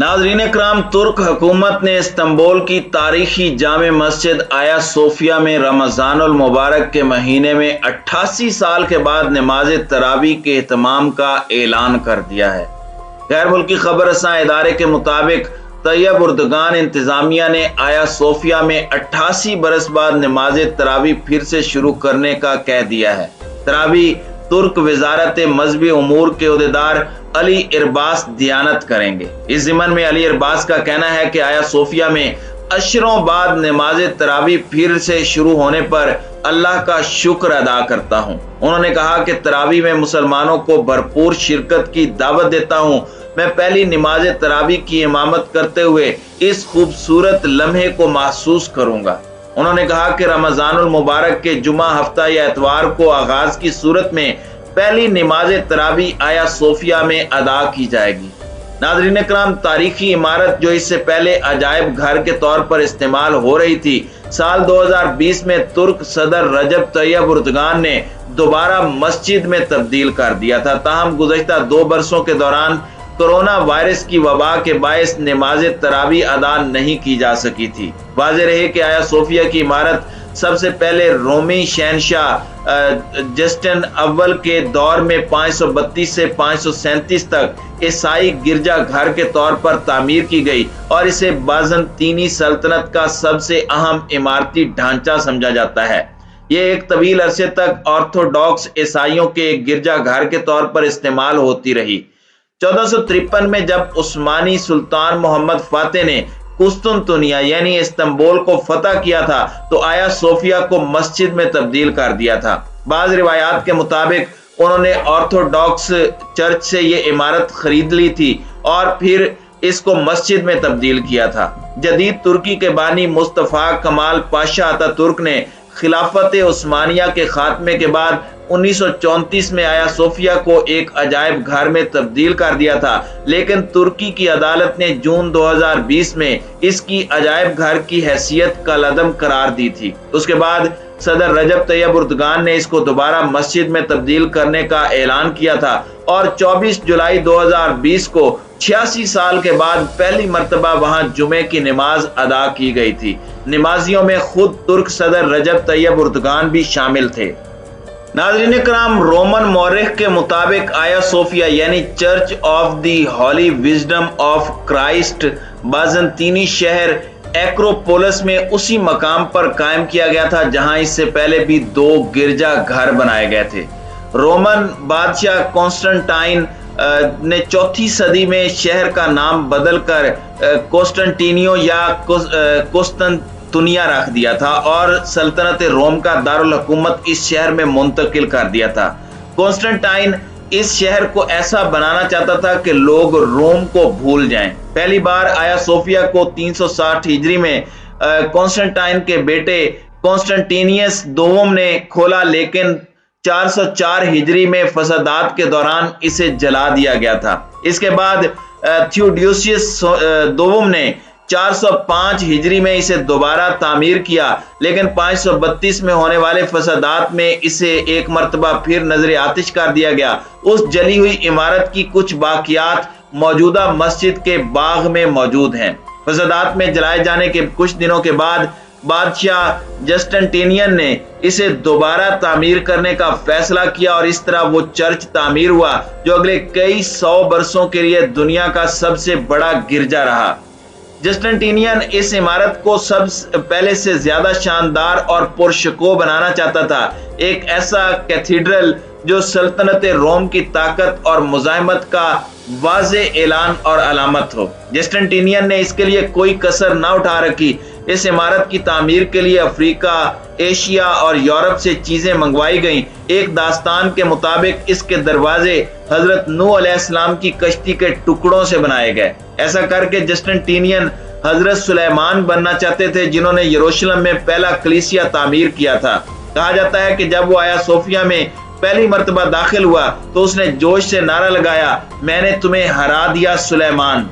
नाज़रीन इकराम, तुर्क हुकूमत ने इस्तांबुल की तारीखी जामे मस्जिद आया सोफिया में रमज़ानुल मुबारक के महीने में 88 साल के बाद नमाज तरावी के एहतमाम का ऐलान कर दिया है। गैर मुल्की खबर रसां इदारे के मुताबिक तैयब उर्दगान इंतजामिया ने आया सोफिया में 88 बरस बाद नमाज तरावी फिर से शुरू करने का कह दिया है। तरावी तुर्क वजारत मजहबी उमूर के उहदेदार अली इरबास दियानत करेंगे। इस ज़िमन में अली इरबास का कहना है कि आया सोफिया में अशरों बाद नमाज तरावी फिर से शुरू होने पर अल्लाह का शुक्र अदा करता हूँ। उन्होंने कहा कि तरावी में मुसलमानों को भरपूर शिरकत की दावत देता हूँ। मैं पहली नमाज तरावी की इमामत करते हुए इस खूबसूरत लम्हे को महसूस करूंगा। उन्होंने कहा कि रमज़ानुल मुबारक के जुमा, हफ्ता या एतवार को आगाज की सूरत में पहली नमाज तरावी आया सोफिया में अदा की जाएगी। नाज़रीन इकराम, तारीखी इमारत जो इससे पहले अजायब घर के तौर पर इस्तेमाल हो रही थी, साल 2020 में तुर्क सदर रजब तैयब उर्दगान ने दोबारा मस्जिद में तब्दील कर दिया था। ताहम गुज़श्ता 2 बरसों के दौरान कोरोना वायरस की वबा के बायस नमाज तरावी अदा नहीं की जा सकी थी। वाज़ेह रहे कि आया सोफिया की इमारत सबसे पहले रोमी शहनशाह जस्टिन अव्वल के दौर में 532 से 537 तक ईसाई गिरजा घर के तौर पर तामीर की गई और इसे बाज़ंतीनी सल्तनत का सबसे अहम इमारती ढांचा समझा जाता है। ये एक तवील अरसे तक ऑर्थोडॉक्स ईसाइयों के एक गिरजा घर के तौर पर इस्तेमाल होती रही। 1453 में जब उस्मानी सुल्तान मोहम्मद फातेह ने कुस्तुनतुनिया यानी इस्तांबुल को फतह किया था तो आया सोफिया को मस्जिद में तब्दील कर दिया था। बाज रिवायात के मुताबिक उन्होंने ऑर्थोडॉक्स चर्च से ये इमारत खरीद ली थी और फिर इसको मस्जिद में तब्दील किया था। जदीद तुर्की के बानी मुस्तफा कमाल पाशा अतातुर्क ने खिलाफत उस्मानिया के खात्मे के बाद 1934 में आया सोफिया को एक अजायब घर में तब्दील कर दिया था, लेकिन तुर्की की अदालत ने जून 2020 में इसकी अजायब घर की हैसियत कलअदम करार दी थी। उसके बाद सदर रजब तैयब उर्दगान ने इसको दोबारा मस्जिद में तब्दील करने का ऐलान किया था और 24 जुलाई 2020 को 86 साल के बाद पहली मर्तबा वहां जुमे की नमाज अदा की गई थी। नमाजियों में खुद तुर्क सदर रजब तैयब उर्दगान भी शामिल थे। नाज़रीन इकराम, रोमन मौरिख के मुताबिक आया सोफिया यानी church of the holy wisdom of Christ बाज़ंतीनी शहर एक्रोपोलिस में उसी मकाम पर कायम किया गया था जहां इससे पहले भी 2 गिरजा घर बनाए गए थे। रोमन बादशाह कॉन्स्टेंटाइन ने 4वीं सदी में शहर का नाम बदलकर कोस्टंटिनियो या कुस्तुनतुनिया रख दिया था और सल्तनत रोम का दारुल हुकूमत इस शहर में मुंतकिल कर दिया था। कॉन्स्टेंटाइन इस शहर को ऐसा बनाना चाहता था कि लोग रोम को भूल जाएं। पहली बार आया सोफिया को 360 हिजरी में कॉन्स्टेंटाइन के बेटे कॉन्स्टेंटिनियस दोम ने खोला, लेकिन 404 हिजरी में फसादात के दौरान इसे जला दिया गया था। इसके बाद थियोडोसियस दोम ने 405 हिजरी में इसे दोबारा तामीर किया, लेकिन 532 में होने वाले फसादात में इसे एक मर्तबा फिर नजर आतिश कर दिया गया। उस जली हुई इमारत की कुछ बाकियात मौजूदा मस्जिद के बाग में मौजूद हैं। फसादात में जलाए जाने के कुछ दिनों के बाद बादशाह जस्टिनियन ने इसे दोबारा तामीर करने का फैसला किया और इस तरह वो चर्च तामीर हुआ जो अगले कई 100 बरसों के लिए दुनिया का सबसे बड़ा गिरजा रहा। जस्टिनियन इस इमारत को सब पहले से ज्यादा शानदार और पुरशको बनाना चाहता था, एक ऐसा कैथीड्रल जो सल्तनत रोम की ताकत और मुजाहिमत का वाज़े ऐलान और अलामत हो। जस्टिनियन ने इसके लिए कोई कसर ना उठा रखी। इस इमारत की तामीर के लिए अफ्रीका, एशिया और यूरोप से चीजें मंगवाई गईं। एक दास्तान के मुताबिक इसके दरवाजे हजरत नूह अलैहिस्सलाम की कश्ती के टुकड़ों से बनाए गए। ऐसा करके जस्टिनियन हजरत सुलेमान बनना चाहते थे जिन्होंने यरूशलेम में पहला कलीसिया तामीर किया था। कहा जाता है कि जब वो आया सोफिया में पहली मर्तबा दाखिल हुआ तो उसने जोश से नारा लगाया, मैंने तुम्हें हरा दिया सुलेमान।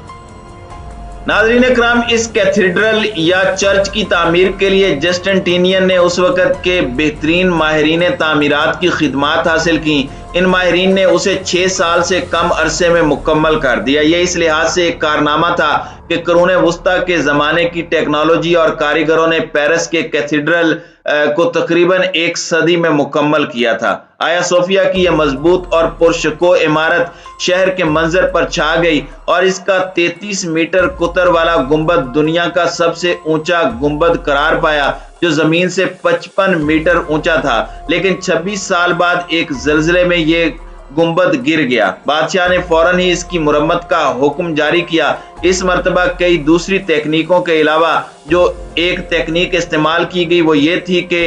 नाज़रीन इकराम, इस कैथीड्रल या चर्च की तामीर के लिए जस्टिनियन ने उस वक़्त के बेहतरीन माहिरीन तामीरात की खिदमात हासिल की। ان ماہرین نے اسے 6 سال سے کم عرصے میں مکمل کر دیا۔ یہ اس لحاظ سے ایک کارنامہ تھا کہ قرون وسطیٰ کے زمانے کی ٹیکنالوجی اور کاریگروں نے پیرس کے کیتھیڈرل کو تقریباً 1 صدی میں مکمل کیا تھا۔ آیا صوفیہ کی یہ مضبوط اور پرشکوہ عمارت شہر کے منظر پر چھا گئی اور اس کا 33 میٹر قطر والا گنبد دنیا کا سب سے اونچا گنبد قرار پایا، جو زمین سے 55 میٹر اونچا تھا۔ لیکن 26 سال بعد ایک زلزلے میں یہ گنبد گر گیا۔ بادشاہ نے فوراً ہی اس کی مرمت کا حکم جاری کیا۔ اس مرتبہ کئی دوسری تکنیکوں کے علاوہ جو ایک تکنیک استعمال کی گئی وہ یہ تھی کہ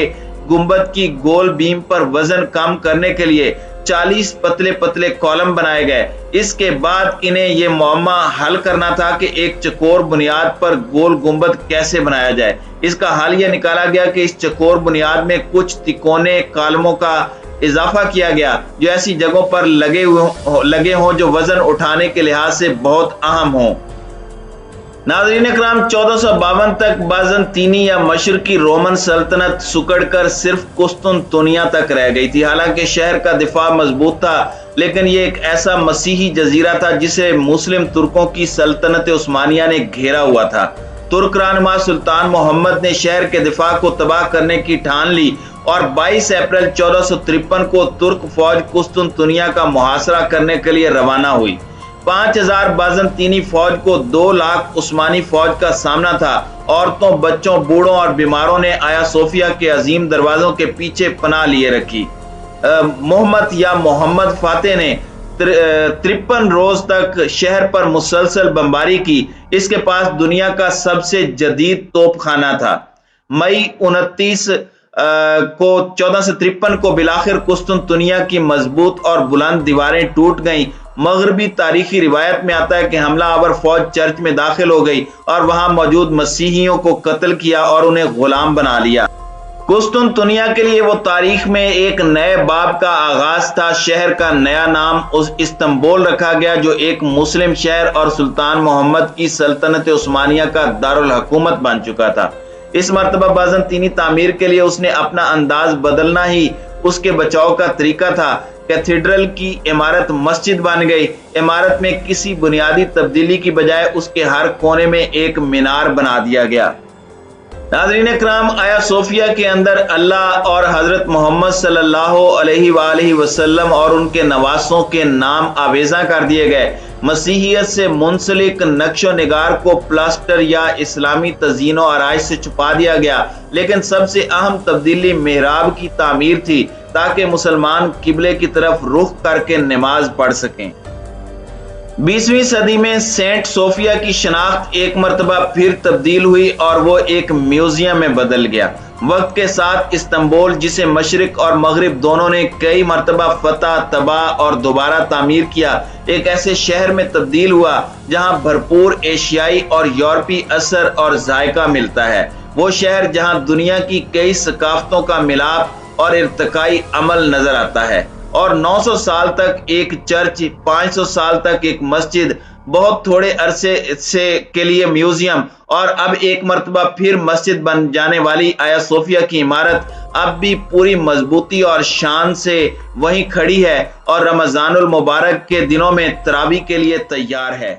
گنبد کی گول بیم پر وزن کم کرنے کے لیے 40 پتلے پتلے کالم بنائے گئے۔ اس کے بعد انہیں یہ معمہ حل کرنا تھا کہ ایک چکور بنیاد پر گول گنبد کیسے بنایا جائے۔ اس کا حل یہ نکالا گیا کہ اس چکور بنیاد میں کچھ تکونے کالموں کا اضافہ کیا گیا جو ایسی جگہوں پر لگے ہوں جو وزن اٹھانے کے لحاظ سے بہت اہم ہوں۔ ناظرین اکرام، 1452 تک بازنطینی یا مشرقی رومن سلطنت سکڑ کر صرف قسطنطنیہ تک رہ گئی تھی۔ حالانکہ شہر کا دفاع مضبوط تھا، لیکن یہ ایک ایسا مسیحی جزیرہ تھا جسے مسلم ترکوں کی سلطنت عثمانیہ نے گھیرا ہوا تھا۔ ترک رہنما سلطان محمد نے شہر کے دفاع کو تباہ کرنے کی ٹھان لی اور 22 اپریل 1453 کو ترک فوج قسطنطنیہ کا محاصرہ کرنے کے لیے روانہ ہوئی۔ 5000 بازنطینی فوج کو 2 لاکھ عثمانی فوج کا سامنا تھا۔ عورتوں، بچوں، بوڑھوں اور بیماروں نے آیا صوفیہ کے عظیم دروازوں کے پیچھے پناہ لیے رکھی۔ محمد فاتح نے 53 روز تک شہر پر مسلسل بمباری کی۔ اس کے پاس دنیا کا سب سے جدید توپ خانہ تھا۔ مئی 29 کو 1453 کو بالآخر قسطنطنیہ کی مضبوط اور بلند دیواریں ٹوٹ گئیں۔ مغربی تاریخی روایت میں آتا ہے کہ حملہ آور فوج چرچ میں داخل ہو گئی اور وہاں موجود مسیحیوں کو قتل کیا اور انہیں غلام بنا لیا۔ قسطنطنیہ کے لیے وہ تاریخ میں ایک نئے باب کا آغاز تھا۔ شہر کا نیا نام استنبول رکھا گیا، جو ایک مسلم شہر اور سلطان محمد کی سلطنت عثمانیہ کا دارالحکومت بن چکا تھا۔ اس مرتبہ بازنطینی تعمیر کے لیے اس نے اپنا انداز بدلنا ہی اس کے بچاؤ کا طریقہ تھا۔ کیتھیڈرل کی عمارت مسجد بن گئی۔ عمارت میں کسی بنیادی تبدیلی کی بجائے اس کے ہر کونے میں ایک مینار بنا دیا گیا۔ ناظرین اکرام، آیا صوفیہ کے اندر اللہ اور حضرت محمد صلی اللہ علیہ وآلہ وسلم اور ان کے نواسوں کے نام آویزاں کر دیے گئے۔ مسیحیت سے منسلک نقش و نگار کو پلاسٹر یا اسلامی تزئین و آرائش سے چھپا دیا گیا، لیکن سب سے اہم تبدیلی محراب کی تعمیر تھی تاکہ مسلمان قبلے کی طرف رخ کر کے نماز پڑھ سکیں۔ 20ویں صدی میں سینٹ صوفیہ کی شناخت ایک مرتبہ پھر تبدیل ہوئی اور وہ ایک میوزیم میں بدل گیا۔ وقت کے ساتھ استنبول، جسے مشرق اور مغرب دونوں نے کئی مرتبہ فتح، تباہ اور دوبارہ تعمیر کیا، ایک ایسے شہر میں تبدیل ہوا جہاں بھرپور ایشیائی اور یورپی اثر اور ذائقہ ملتا ہے۔ وہ شہر جہاں دنیا کی کئی ثقافتوں کا ملاپ اور ارتقائی عمل نظر آتا ہے، اور 900 سال تک ایک چرچ، 500 سال تک ایک مسجد، بہت تھوڑے عرصے کے لیے میوزیم، اور اب ایک مرتبہ پھر مسجد بن جانے والی آیا صوفیہ کی عمارت اب بھی پوری مضبوطی اور شان سے وہیں کھڑی ہے اور رمضان المبارک کے دنوں میں تراویح کے لیے تیار ہے۔